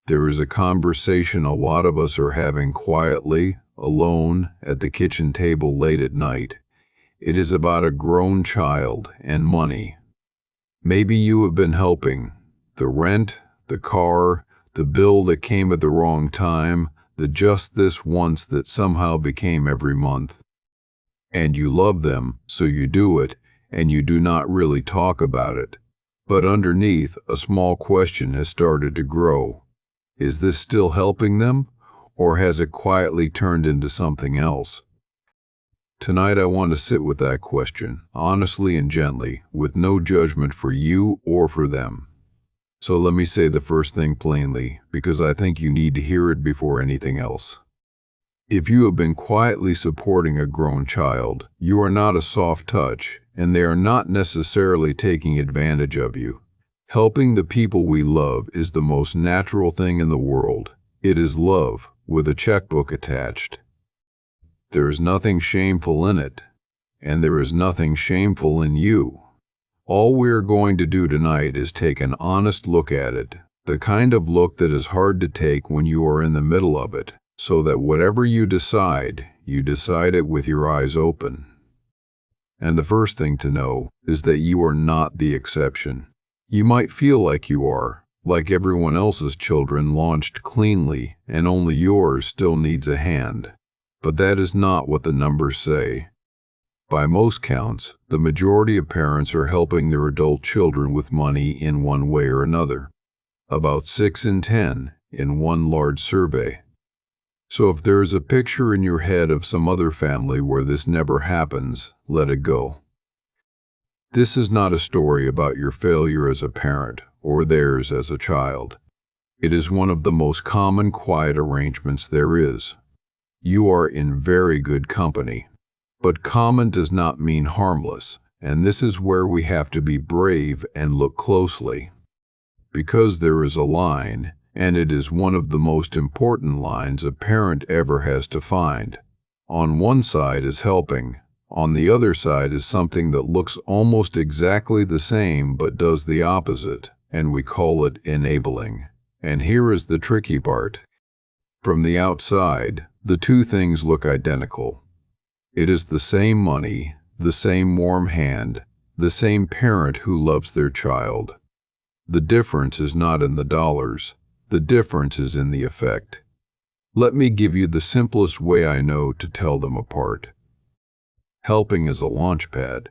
There is a conversation a lot of us are having quietly, alone, at the kitchen table late at night. It is about a grown child and money. Maybe you have been helping. The rent, the car, the bill that came at the wrong time, the just this once that somehow became every month. And you love them, so you do it, and you do not really talk about it. But underneath, a small question has started to grow. Is this still helping them, or has it quietly turned into something else? Tonight I want to sit with that question, honestly and gently, with no judgment for you or for them. So let me say the first thing plainly, because I think you need to hear it before anything else. If you have been quietly supporting a grown child, you are not a soft touch, and they are not necessarily taking advantage of you. Helping the people we love is the most natural thing in the world. It is love, with a checkbook attached. There is nothing shameful in it, and there is nothing shameful in you. All we are going to do tonight is take an honest look at it, the kind of look that is hard to take when you are in the middle of it, so that whatever you decide it with your eyes open. And the first thing to know is that you are not the exception. You might feel like you are, like everyone else's children launched cleanly and only yours still needs a hand. But that is not what the numbers say. By most counts, the majority of parents are helping their adult children with money in one way or another. About 6 in 10 in one large survey. So if there is a picture in your head of some other family where this never happens, let it go. This is not a story about your failure as a parent or theirs as a child. It is one of the most common quiet arrangements there is. You are in very good company. But common does not mean harmless, and this is where we have to be brave and look closely. Because there is a line, and it is one of the most important lines a parent ever has to find. On one side is helping, on the other side is something that looks almost exactly the same but does the opposite, and we call it enabling. And here is the tricky part. From the outside, the two things look identical. It is the same money, the same warm hand, the same parent who loves their child. The difference is not in the dollars. The difference is in the effect. Let me give you the simplest way I know to tell them apart. Helping is a launchpad.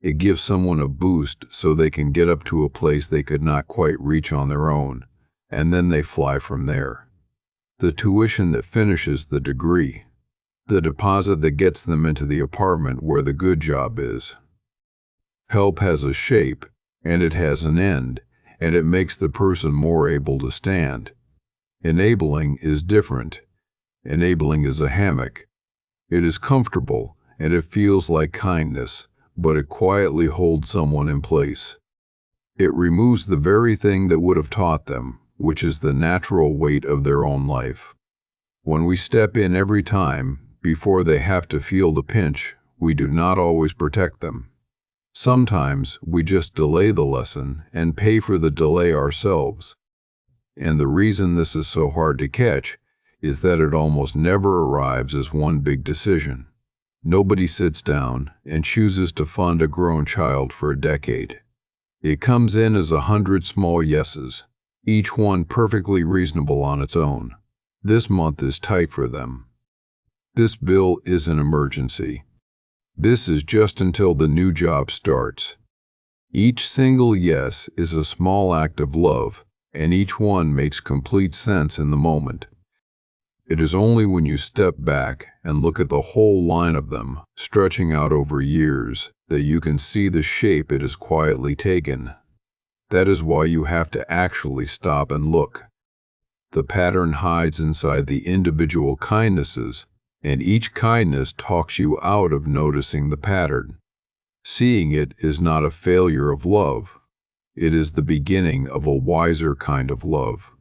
It gives someone a boost so they can get up to a place they could not quite reach on their own, and then they fly from there. The tuition that finishes the degree. The deposit that gets them into the apartment where the good job is. Help has a shape, and it has an end, and it makes the person more able to stand. Enabling is different. Enabling is a hammock. It is comfortable, and it feels like kindness, but it quietly holds someone in place. It removes the very thing that would have taught them, which is the natural weight of their own life. When we step in every time, before they have to feel the pinch, we do not always protect them. Sometimes we just delay the lesson and pay for the delay ourselves. And the reason this is so hard to catch is that it almost never arrives as one big decision. Nobody sits down and chooses to fund a grown child for a decade. It comes in as 100 small yeses, each one perfectly reasonable on its own. This month is tight for them. This bill is an emergency. This is just until the new job starts. Each single yes is a small act of love, and each one makes complete sense in the moment. It is only when you step back and look at the whole line of them, stretching out over years, that you can see the shape it has quietly taken. That is why you have to actually stop and look. The pattern hides inside the individual kindnesses, and each kindness talks you out of noticing the pattern. Seeing it is not a failure of love. It is the beginning of a wiser kind of love.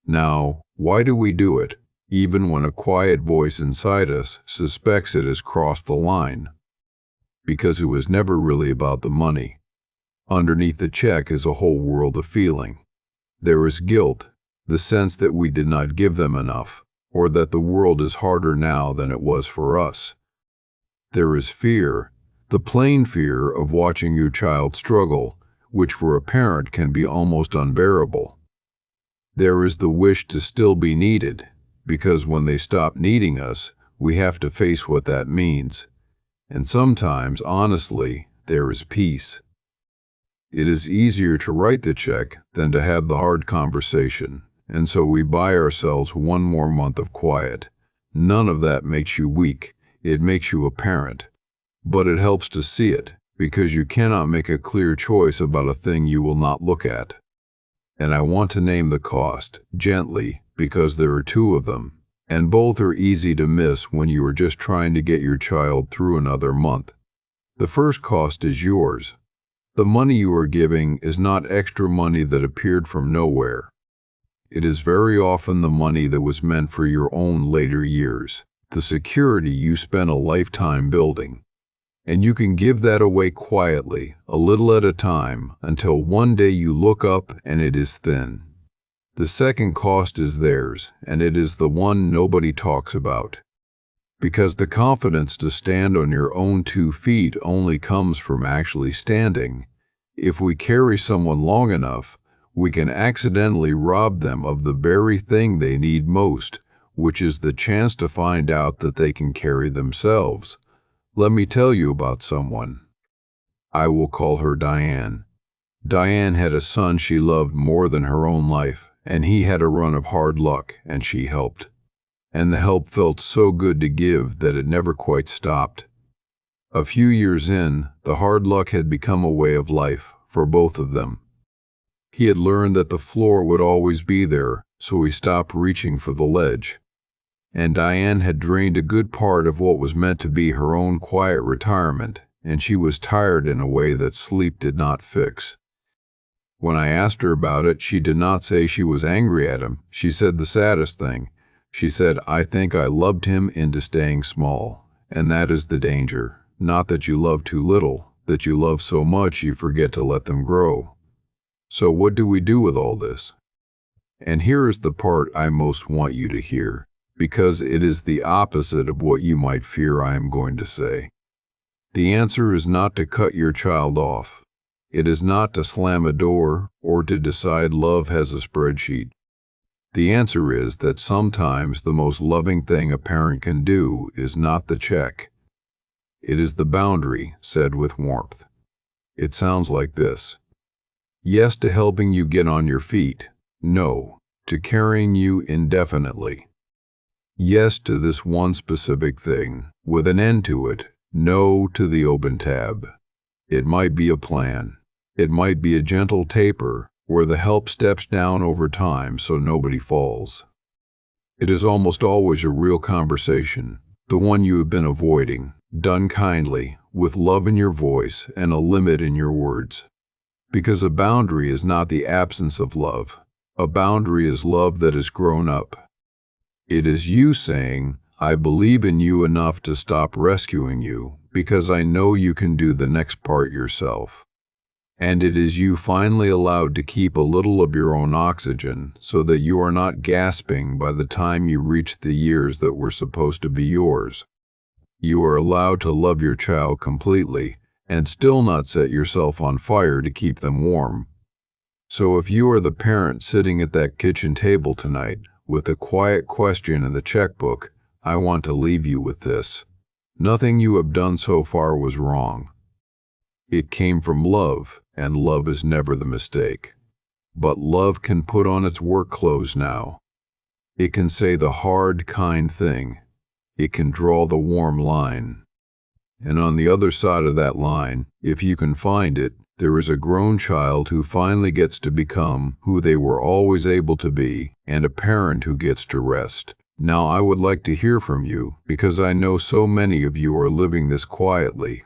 Now, why do we do it, even when a quiet voice inside us suspects it has crossed the line? Because it was never really about the money. Underneath the check is a whole world of feeling. There is guilt, the sense that we did not give them enough, or that the world is harder now than it was for us. There is fear, the plain fear of watching your child struggle, which for a parent can be almost unbearable. There is the wish to still be needed, because when they stop needing us, we have to face what that means. And sometimes, honestly, there is peace. It is easier to write the check than to have the hard conversation, and so we buy ourselves one more month of quiet. None of that makes you weak, it makes you a parent. But it helps to see it, because you cannot make a clear choice about a thing you will not look at. And I want to name the cost, gently, because there are two of them, and both are easy to miss when you are just trying to get your child through another month. The first cost is yours. The money you are giving is not extra money that appeared from nowhere. It is very often the money that was meant for your own later years, the security you spent a lifetime building. And you can give that away quietly, a little at a time, until one day you look up and it is thin. The second cost is theirs, and it is the one nobody talks about. Because the confidence to stand on your own 2 feet only comes from actually standing. If we carry someone long enough, we can accidentally rob them of the very thing they need most, which is the chance to find out that they can carry themselves. Let me tell you about someone. I will call her Diane. Diane had a son she loved more than her own life, and he had a run of hard luck, and she helped. And the help felt so good to give that it never quite stopped. A few years in, the hard luck had become a way of life for both of them. He had learned that the floor would always be there, so he stopped reaching for the ledge. And Diane had drained a good part of what was meant to be her own quiet retirement, and she was tired in a way that sleep did not fix. When I asked her about it, she did not say she was angry at him. She said the saddest thing. She said, "I think I loved him into staying small, and that is the danger. Not that you love too little, that you love so much you forget to let them grow." So what do we do with all this? And here is the part I most want you to hear, because it is the opposite of what you might fear I am going to say. The answer is not to cut your child off. It is not to slam a door or to decide love has a spreadsheet. The answer is that sometimes the most loving thing a parent can do is not the check. It is the boundary said with warmth. It sounds like this. Yes to helping you get on your feet. No to carrying you indefinitely. Yes to this one specific thing, with an end to it. No to the open tab. It might be a plan. It might be a gentle taper, where the help steps down over time so nobody falls. It is almost always a real conversation, the one you have been avoiding, done kindly, with love in your voice and a limit in your words. Because a boundary is not the absence of love. A boundary is love that has grown up. It is you saying, "I believe in you enough to stop rescuing you, because I know you can do the next part yourself." And it is you finally allowed to keep a little of your own oxygen so that you are not gasping by the time you reach the years that were supposed to be yours. You are allowed to love your child completely and still not set yourself on fire to keep them warm. So if you are the parent sitting at that kitchen table tonight with a quiet question in the checkbook, I want to leave you with this. Nothing you have done so far was wrong. It came from love, and love is never the mistake. But love can put on its work clothes now. It can say the hard, kind thing. It can draw the warm line. And on the other side of that line, if you can find it, there is a grown child who finally gets to become who they were always able to be, and a parent who gets to rest. Now I would like to hear from you, because I know so many of you are living this quietly.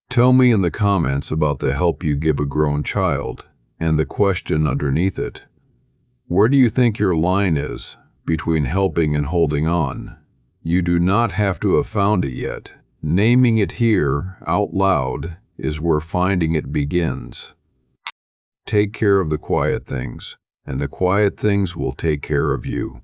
Tell me in the comments about the help you give a grown child, and the question underneath it. Where do you think your line is between helping and holding on? You do not have to have found it yet. Naming it here, out loud, is where finding it begins. Take care of the quiet things, and the quiet things will take care of you.